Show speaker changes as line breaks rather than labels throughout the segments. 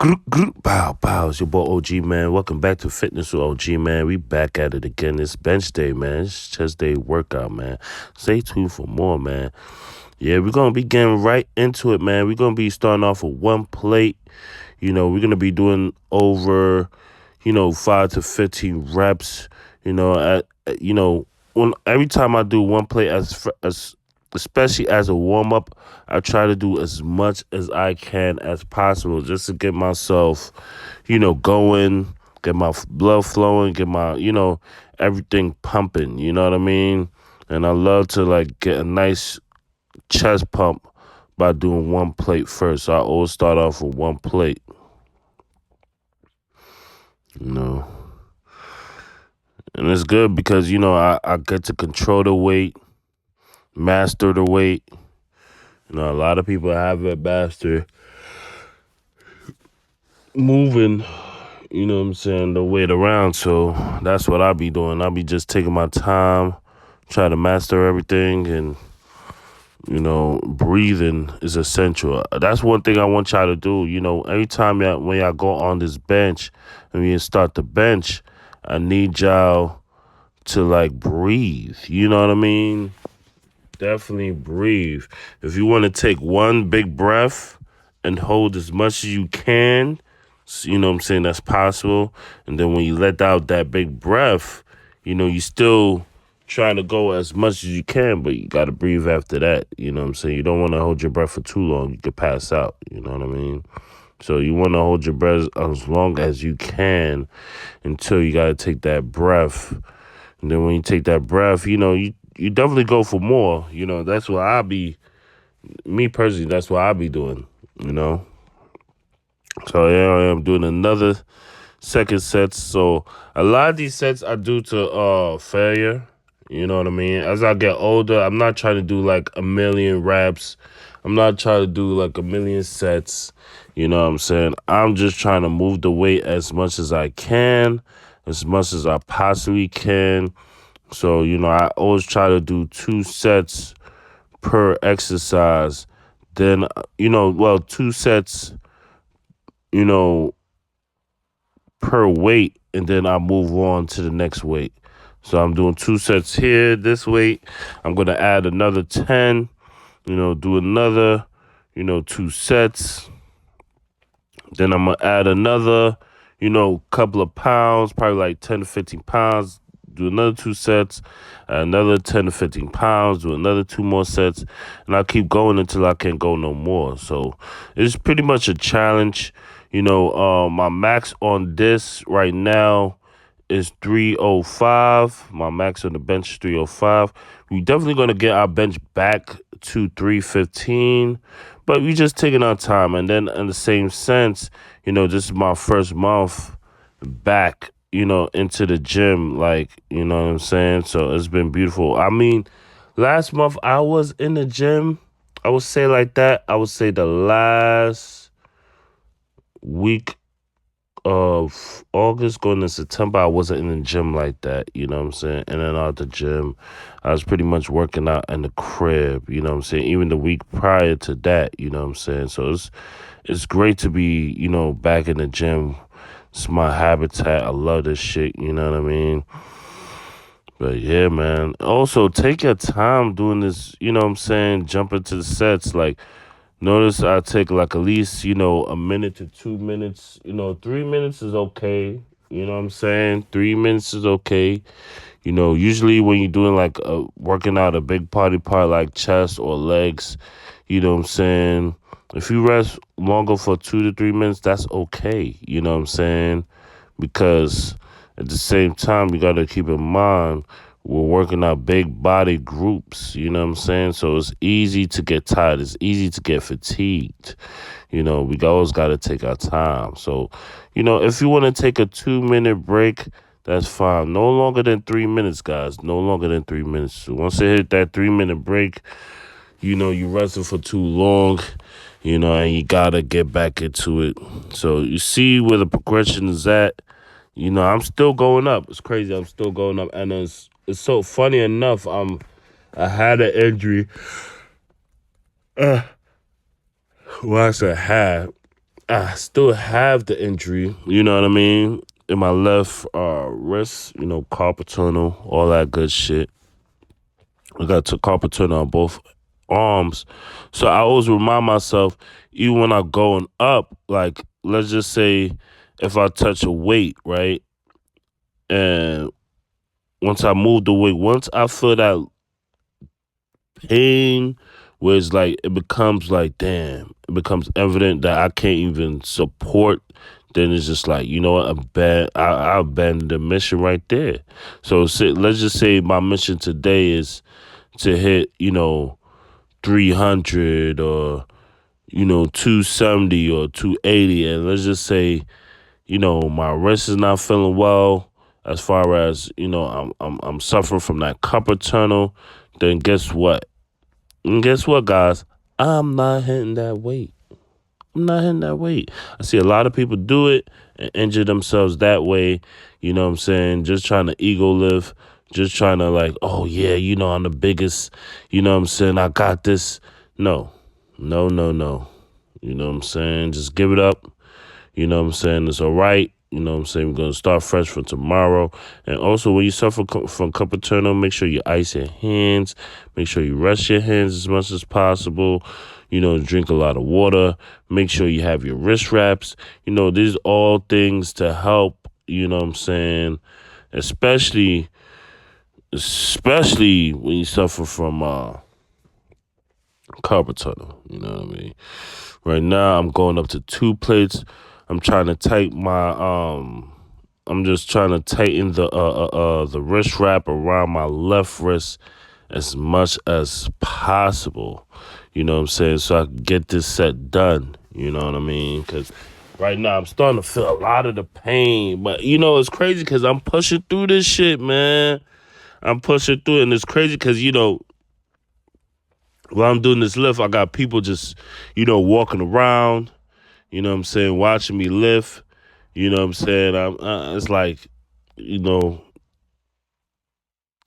Bow, bow. It's your boy OG, man. Welcome back to Fitness with OG, man. We back at it again. It's bench day, man. It's chest day workout, man. Stay tuned for more, man. Yeah, we're going to be getting right into it, man. We're going to be starting off with one plate. We're going to be doing over, 5 to 15 reps. When every time I do one plate as especially as a warm up, I try to do as much as I can as possible just to get myself, going, get my blood flowing, get my, everything pumping, you know what I mean? And I love to get a nice chest pump by doing one plate first. So I always start off with one plate, you know. And it's good because, I get to control the weight, master the weight. A lot of people have it master moving, the weight around. So that's what I'll be doing. I'll be just taking my time, try to master everything, and, breathing is essential. That's one thing I want y'all to do. Every time when y'all go on this bench and you start the bench, I need y'all to breathe. You know what I mean? Definitely breathe. If you want to take one big breath and hold as much as you can, that's possible. And then when you let out that big breath, you still trying to go as much as you can, but you got to breathe after that. You don't want to hold your breath for too long. You could pass out. You know what I mean? So you want to hold your breath as long as you can until you got to take that breath. And then when you take that breath, you definitely go for more. That's what me personally, that's what I'll be doing, So yeah, I am doing another second set. So a lot of these sets I do to failure. You know what I mean? As I get older, I'm not trying to do a million reps. I'm not trying to do a million sets. You know what I'm saying? I'm just trying to move the weight as much as I can, as much as I possibly can. So, I always try to do 2 sets per exercise. Then, 2 sets, you know, per weight, and then I move on to the next weight. So I'm doing 2 sets here, this weight. I'm going to add another 10, do another, 2 sets. Then I'm going to add another, couple of pounds, probably 10 to 15 pounds. Do another 2 sets, another 10 to 15 pounds, do another 2 more sets, and I'll keep going until I can't go no more. So it's pretty much a challenge. My max on this right now is 305. My max on the bench is 305. We're definitely going to get our bench back to 315, but we just taking our time. And then in the same sense, this is my first month back, into the gym, you know what I'm saying? So it's been beautiful. I mean, last month I was in the gym. I would say like that. I would say the last week of August going to September, I wasn't in the gym like that, you know what I'm saying? In and out the gym. I was pretty much working out in the crib, you know what I'm saying? Even the week prior to that, you know what I'm saying? So it's great to be, back in the gym. It's my habitat. I love this shit, you know what I mean? But yeah, man. Also, take your time doing this, you know what I'm saying? Jump into the sets. Notice I take at least, a minute to 2 minutes. 3 minutes is okay. You know what I'm saying? 3 minutes is okay. Usually when you're doing working out a big body part like chest or legs, you know what I'm saying? If you rest longer for 2 to 3 minutes, that's okay. You know what I'm saying? Because at the same time, you got to keep in mind, we're working out big body groups, you know what I'm saying? So it's easy to get tired. It's easy to get fatigued. We always got to take our time. So, if you want to take a 2-minute break, that's fine. No longer than 3 minutes, guys. No longer than 3 minutes. So once you hit that 3-minute break, you resting for too long, and you got to get back into it. So you see where the progression is at. I'm still going up. It's crazy. I'm still going up. And it's so funny enough, I had an injury. Well, I said had. I still have the injury, you know what I mean, in my left wrist, carpal tunnel, all that good shit. I got to carpal tunnel on both arms. So I always remind myself, even when I'm going up, like, let's just say if I touch a weight, right? And once I move the weight, once I feel that pain where it's like, it becomes like, damn, it becomes evident that I can't even support, then it's just like, you know what, I abandon the mission right there. So let's just say my mission today is to hit, 300 or, 270 or 280. And let's just say, my wrist is not feeling well as far as, I'm suffering from that carpal tunnel. Then guess what? And guess what, guys? I'm not hitting that weight. I'm not hitting that weight. I see a lot of people do it and injure themselves that way. You know what I'm saying? Just trying to ego lift. Just trying to like, oh yeah, I'm the biggest. You know what I'm saying? I got this. No. No, no, no. You know what I'm saying? Just give it up. You know what I'm saying? It's all right. You know what I'm saying? We're going to start fresh for tomorrow. And also, when you suffer from carpal tunnel, make sure you ice your hands. Make sure you rest your hands as much as possible. Drink a lot of water. Make sure you have your wrist wraps. These are all things to help, you know what I'm saying? Especially when you suffer from carpal tunnel. You know what I mean? Right now, I'm going up to 2 plates. I'm trying to tighten I'm just trying to tighten the wrist wrap around my left wrist as much as possible. You know what I'm saying? So I can get this set done. You know what I mean? Because right now I'm starting to feel a lot of the pain. But, it's crazy because I'm pushing through this shit, man. I'm pushing through it. And it's crazy because, while I'm doing this lift, I got people just, walking around. You know what I'm saying? Watching me lift. You know what I'm saying? It's like,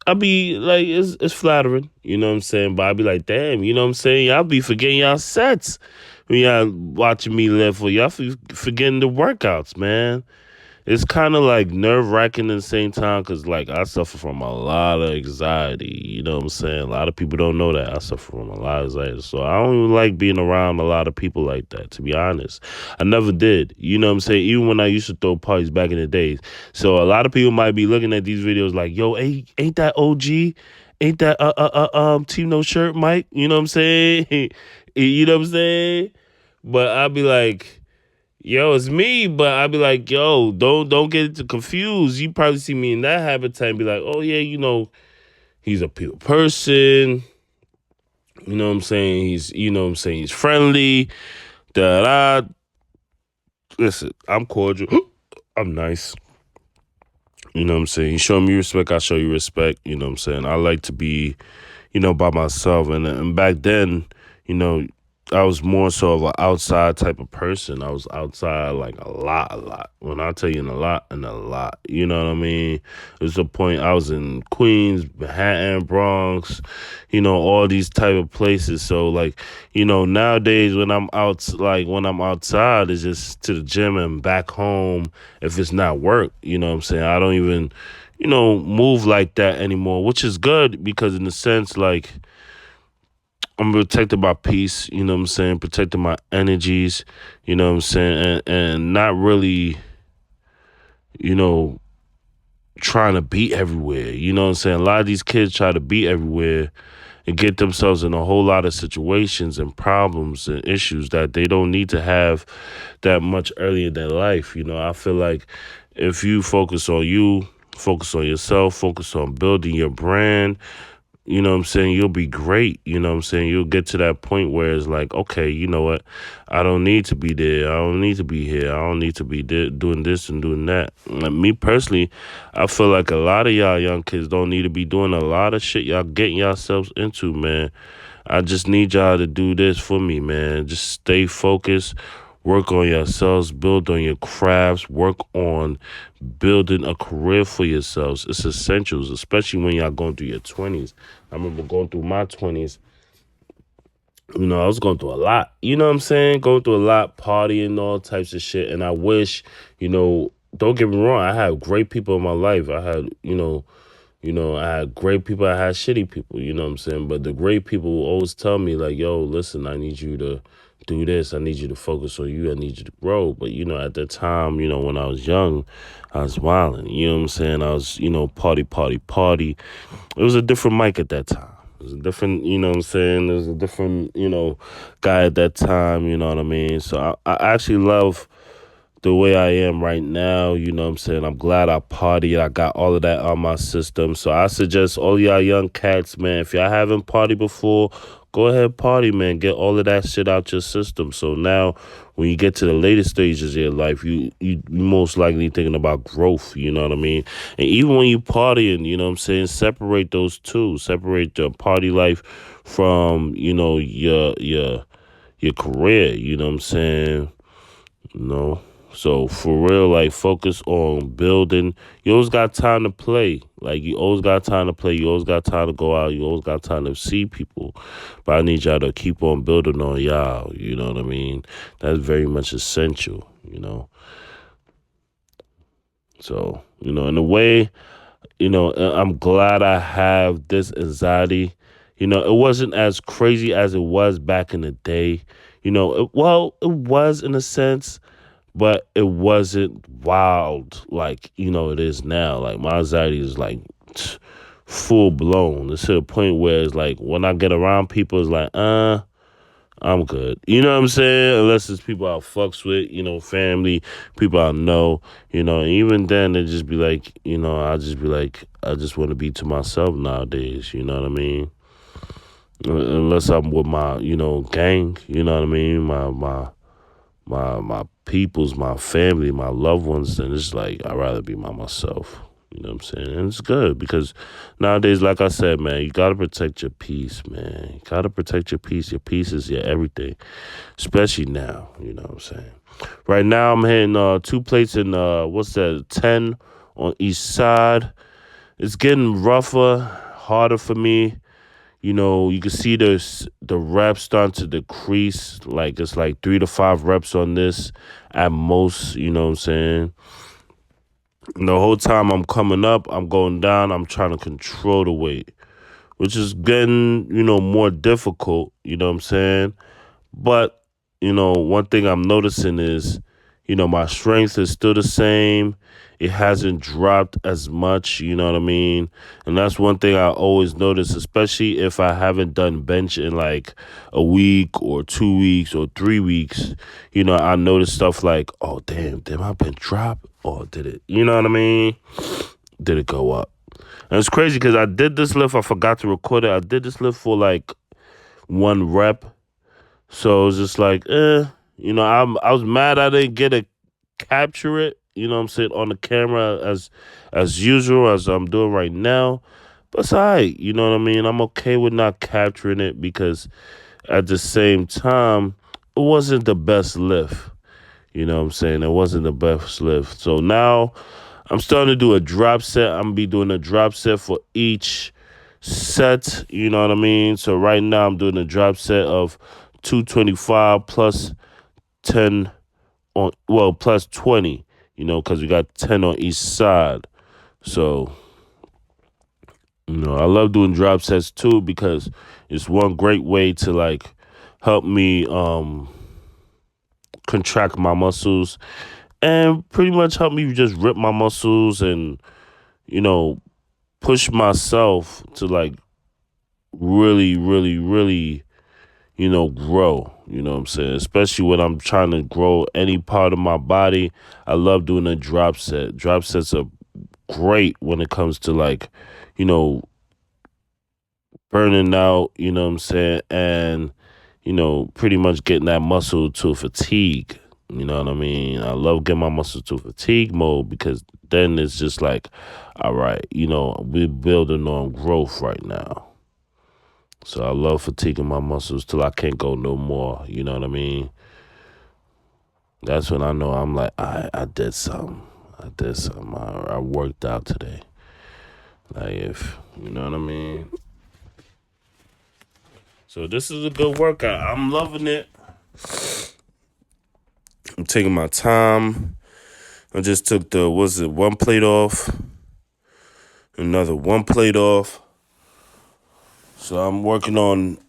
I be like, it's flattering. You know what I'm saying? But I be like, damn, you know what I'm saying? Y'all be forgetting y'all sets when y'all watching me lift, or y'all forgetting the workouts, man. It's kind of like nerve-wracking at the same time because, like, I suffer from a lot of anxiety. You know what I'm saying? A lot of people don't know that. I suffer from a lot of anxiety. So I don't even like being around a lot of people like that, to be honest. I never did. You know what I'm saying? Even when I used to throw parties back in the days. So a lot of people might be looking at these videos like, yo, ain't that OG? Ain't that Team No Shirt Mike? You know what I'm saying? You know what I'm saying? But I'll be like, yo, it's me, but I'd be like, yo, don't get it confused. You probably see me in that habitat and be like, oh yeah, he's a people person. You know what I'm saying? He's friendly. Da da. Listen, I'm cordial. I'm nice. You know what I'm saying? You show me respect, I show you respect. You know what I'm saying? I like to be, by myself. And back then, you know, I was more so of an outside type of person. I was outside like a lot. When I tell you in a lot, you know what I mean? It was a point I was in Queens, Manhattan, Bronx, all these type of places. So like, nowadays when I'm outside, it's just to the gym and back home if it's not work, you know what I'm saying? I don't even, move like that anymore, which is good because in a sense, like, I'm protecting my peace, you know what I'm saying? Protecting my energies, you know what I'm saying? And not really, trying to be everywhere. You know what I'm saying? A lot of these kids try to be everywhere and get themselves in a whole lot of situations and problems and issues that they don't need to have that much early in their life. I feel like if you focus on you, focus on yourself, focus on building your brand, you know what I'm saying, you'll be great. You know what I'm saying? You'll get to that point where it's like, okay, you know what? I don't need to be there. I don't need to be here. I don't need to be doing this and doing that. Like me personally, I feel like a lot of y'all young kids don't need to be doing a lot of shit y'all getting yourselves into, man. I just need y'all to do this for me, man. Just stay focused. Work on yourselves, build on your crafts, work on building a career for yourselves. It's essentials, especially when y'all going through your 20s. I remember going through my 20s I was going through a lot. You know what I'm saying? Going through a lot, partying, all types of shit. And I wish, don't get me wrong, I had great people in my life. I had, I had great people, I had shitty people, you know what I'm saying? But the great people will always tell me, like, yo, listen, I need you to do this. I need you to focus on you. I need you to grow. But, at the time, when I was young, I was wilding. You know what I'm saying? I was, party, party, party. It was a different mic at that time. It was a different, you know what I'm saying? There was a different, guy at that time, you know what I mean? So I actually love the way I am right now, you know what I'm saying? I'm glad I partied. I got all of that on my system. So I suggest all y'all young cats, man, if y'all haven't partied before, go ahead party, man. Get all of that shit out your system. So now when you get to the later stages of your life, you most likely thinking about growth, you know what I mean? And even when you partying, you know what I'm saying, separate those two. Separate the party life from, your career, you know what I'm saying? No. So for real, like focus on building. You always got time to play. Like you always got time to play. You always got time to go out. You always got time to see people. But I need y'all to keep on building on y'all. You know what I mean? That's very much essential. So, in a way, I'm glad I have this anxiety. It wasn't as crazy as it was back in the day. It was in a sense, but it wasn't wild like it is now. Like my anxiety is like full blown. It's to the point where it's like when I get around people, it's like I'm good. You know what I'm saying? Unless it's people I fucks with, family, people I know, and even then it just be like, I just be like, I just want to be to myself nowadays. You know what I mean? Unless I'm with my, gang. You know what I mean? My peoples, my family, my loved ones, then it's like I'd rather be by myself. You know what I'm saying? And it's good because nowadays, like I said, man, you gotta protect your peace, man. You gotta protect your peace. Your peace is your everything. Especially now, you know what I'm saying? Right now I'm hitting 2 plates in 10 on each side. It's getting rougher, harder for me. You can see the reps starting to decrease. Like it's like 3 to 5 reps on this at most, you know what I'm saying? And the whole time I'm coming up, I'm going down, I'm trying to control the weight, which is getting, more difficult, you know what I'm saying? But, one thing I'm noticing is, my strength is still the same. It hasn't dropped as much, you know what I mean? And that's one thing I always notice, especially if I haven't done bench in like a week or 2 weeks or 3 weeks. I notice stuff like, oh, damn, did my bench drop? Or did it, you know what I mean? Did it go up? And it's crazy because I did this lift. I forgot to record it. I did this lift for like 1 rep. So it was just like, I was mad I didn't get to capture it, you know what I'm saying, on the camera as usual, as I'm doing right now. But it's all right, you know what I mean? I'm okay with not capturing it because at the same time, it wasn't the best lift. You know what I'm saying? It wasn't the best lift. So now I'm starting to do a drop set. I'm going to be doing a drop set for each set, you know what I mean? So right now I'm doing a drop set of 225 plus 10 plus 20, because we got 10 on each side. So, I love doing drop sets too because it's one great way to like help me contract my muscles and pretty much help me just rip my muscles and, push myself to like really, really, really grow. You know what I'm saying? Especially when I'm trying to grow any part of my body. I love doing a drop set. Drop sets are great when it comes to like, burning out, you know what I'm saying? And, pretty much getting that muscle to fatigue. You know what I mean? I love getting my muscle to fatigue mode because then it's just like, all right, we're building on growth right now. So I love fatiguing my muscles till I can't go no more. You know what I mean? That's when I know I'm like, I did something. I did something. I worked out today. Like if, you know what I mean? So this is a good workout. I'm loving it. I'm taking my time. I just took one plate off, another one plate off. So I'm working on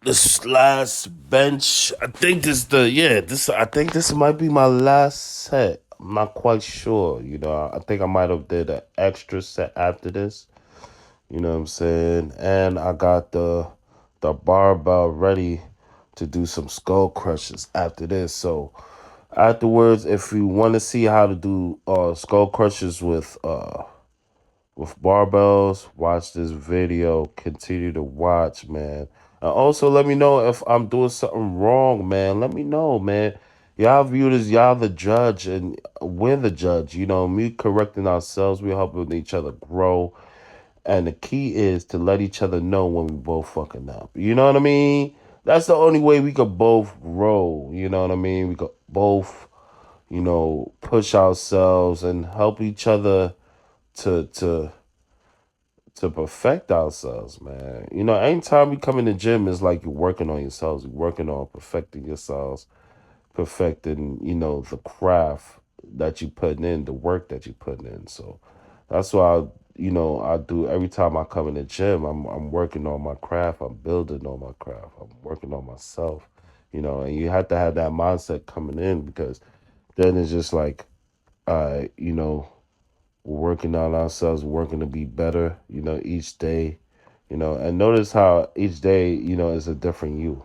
this last bench. I think I think this might be my last set. I'm not quite sure. I think I might have did an extra set after this. You know what I'm saying? And I got the barbell ready to do some skull crushes after this. So afterwards, if you want to see how to do skull crushes with barbells, watch this video. Continue to watch, man. And also let me know if I'm doing something wrong, man. Let me know, man. Y'all viewers, y'all the judge, and we're the judge. Me correcting ourselves, we're helping each other grow. And the key is to let each other know when we both fucking up. You know what I mean? That's the only way we could both grow. You know what I mean? We could both, push ourselves and help each other to to to perfect ourselves, man. Anytime we come in the gym, it's like you're working on yourselves. You're working on perfecting yourselves, perfecting, the craft that you putting in, the work that you putting in. So that's why I do every time I come in the gym. I'm working on my craft. I'm building on my craft. I'm working on myself. And you have to have that mindset coming in because then it's just like, we're working on ourselves, working to be better, each day, and notice how each day, is a different you.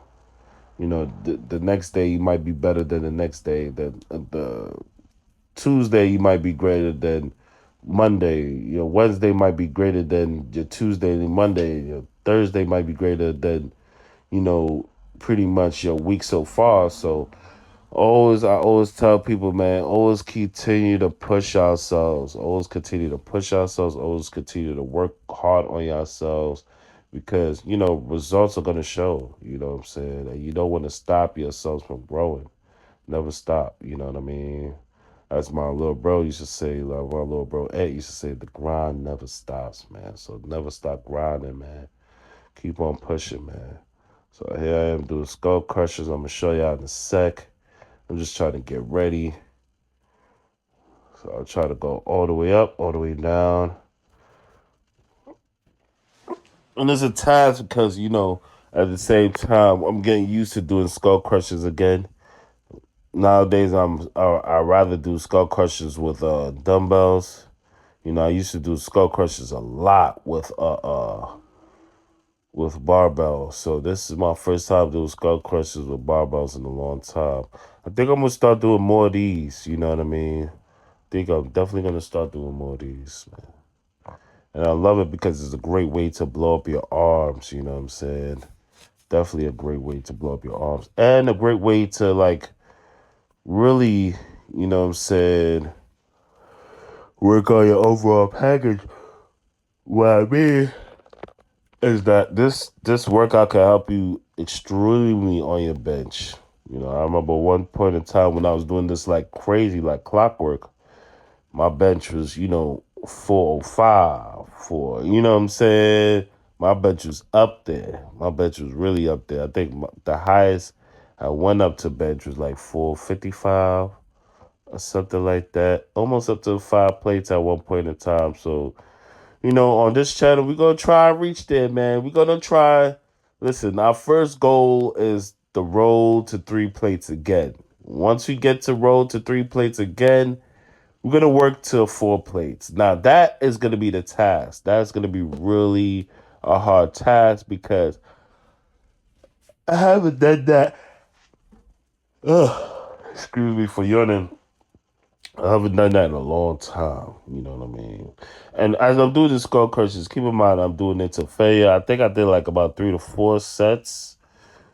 The next day you might be better than the next day. The Tuesday you might be greater than Monday. Wednesday might be greater than your Tuesday and Monday. Your Thursday might be greater than, you know, pretty much your week so far. So I always tell people, man, always continue to push ourselves. Always continue to push ourselves. Always continue to work hard on yourselves because, results are going to show, you know what I'm saying? And you don't want to stop yourselves from growing. Never stop, you know what I mean? As my little bro used to say, like my little bro Ed used to say, the grind never stops, man. So never stop grinding, man. Keep on pushing, man. So here I am doing skull crushers. I'm going to show y'all in a sec. I'm just trying to get ready. So I'll try to go all the way up, all the way down. And it's a task because, at the same time, I'm getting used to doing skull crushers again. Nowadays, I rather do skull crushers with dumbbells. I used to do skull crushers a lot with barbells. So this is my first time doing skull crushers with barbells in a long time. I think I'm gonna start doing more of these. You know what I mean? I think I'm definitely gonna start doing more of these, man. And I love it because it's a great way to blow up your arms. You know what I'm saying? Definitely a great way to blow up your arms, and a great way to like really, you know what I'm saying, work on your overall package. What I mean is that this workout can help you extremely on your bench. I remember one point in time when I was doing this like crazy, like clockwork. My bench was, 405, you know what I'm saying? My bench was up there. My bench was really up there. I think the highest I went up to bench was like 455 or something like that. Almost up to 5 plates at one point in time. So, on this channel, we're going to try and reach there, man. We're going to try. Listen, our first goal is the road to 3 plates again. Once we get to road to 3 plates again, we're going to work to 4 plates. Now, that is going to be the task. That's going to be really a hard task because I haven't done that. Excuse me for yawning. I haven't done that in a long time. You know what I mean? And as I'm doing the skull crushes, keep in mind I'm doing it to failure. I think I did like about 3 to 4 sets.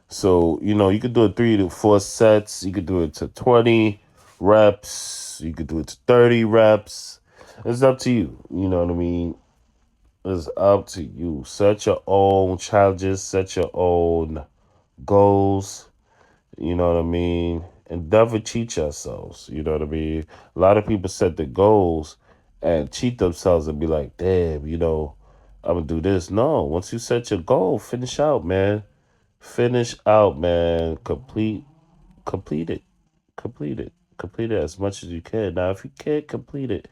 So, you could do it 3 to 4 sets. You could do it to 20 reps. You could do it to 30 reps. It's up to you. You know what I mean? It's up to you. Set your own challenges. Set your own goals. You know what I mean? And never cheat yourselves. You know what I mean? A lot of people set their goals and cheat themselves and be like, damn, I'm going to do this. No, once you set your goal, finish out, man. Finish out, man. Complete it. Complete it. Complete it as much as you can. Now, if you can't complete it,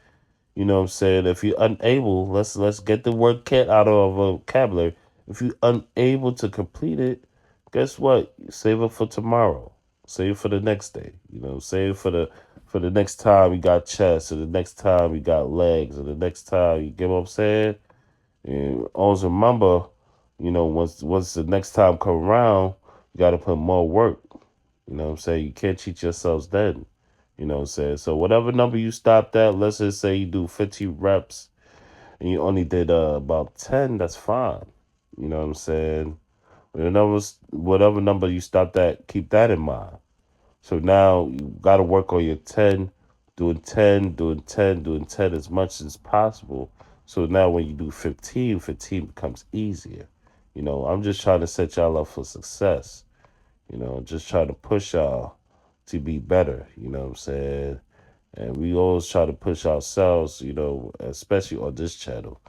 you know what I'm saying? If you're unable, let's get the word "can't" out of our vocabulary. If you're unable to complete it, guess what? Save it for tomorrow. Save it for the next day. You know, save it for the next time you got chest, or the next time you got legs, or the next time you get what I'm saying. And always remember, you know, once the next time come around, you got to put more work. You know what I'm saying? You can't cheat yourselves then. You know what I'm saying? So whatever number you stopped at, let's just say you do 50 reps and you only did about 10, that's fine. You know what I'm saying? Whatever number you stopped at, keep that in mind. So now you got to work on your 10, doing 10, doing 10, doing 10 as much as possible. So now when you do 15, 15 becomes easier. You know, I'm just trying to set y'all up for success. You know, just trying to push y'all to be better. You know what I'm saying? And we always try to push ourselves, you know, especially on this channel.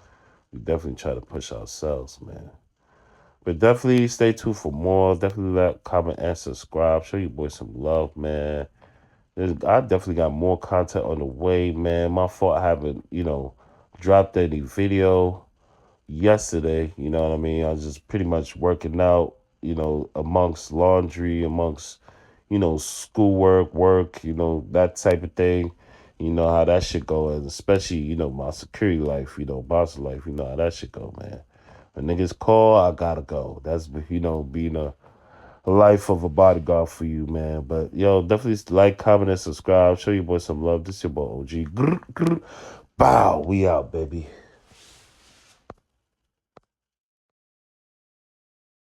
We definitely try to push ourselves, man. But definitely stay tuned for more. Definitely like, comment, and subscribe. Show you boys some love, man. I definitely got more content on the way, man. My fault I haven't, you know, dropped any video yesterday. You know what I mean? I was just pretty much working out, you know, amongst laundry, amongst, you know, schoolwork, work, you know, that type of thing. You know how that shit go, and especially, you know, my security life, you know, boss life, you know how that shit go, man. When niggas call, I gotta go. That's, you know, being a life of a bodyguard for you, man. But yo, definitely like, comment, and subscribe. Show your boy some love. This your boy OG. Grr, grr. Bow. We out, baby.